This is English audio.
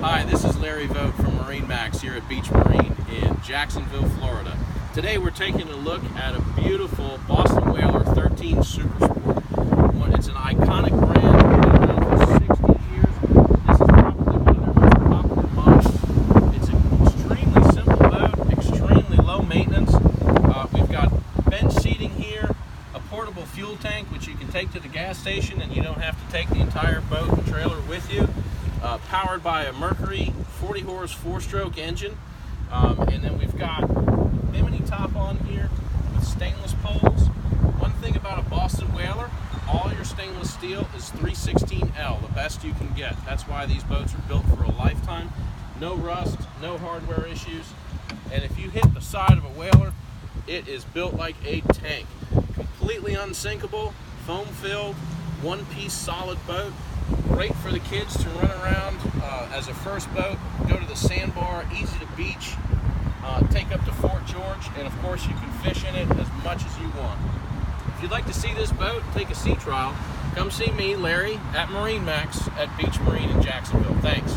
Hi, this is Larry Vogt from MarineMax here at Beach Marine in Jacksonville, Florida. Today we're taking a look at a beautiful Boston Whaler 13 Super Sport. It's an iconic brand, been around for 60 years. This is probably one of their most popular models. It's an extremely simple boat, extremely low maintenance. We've got bench seating here, a portable fuel tank which you can take to the gas station and you don't have to take the entire boat and trailer with you. Powered by a Mercury 40 horse 4-stroke engine, and then we've got bimini top on here with stainless poles. One thing about a Boston Whaler, all your stainless steel is 316L, the best you can get. That's why these boats are built for a lifetime. No rust, no hardware issues, and if you hit the side of a Whaler, it is built like a tank. Completely unsinkable, foam filled, one-piece solid boat. Great for the kids to run around as a first boat, go to the sandbar, easy to beach, take up to Fort George, and of course you can fish in it as much as you want. If you'd like to see this boat, take a sea trial, come see me, Larry, at MarineMax at Beach Marine in Jacksonville. Thanks.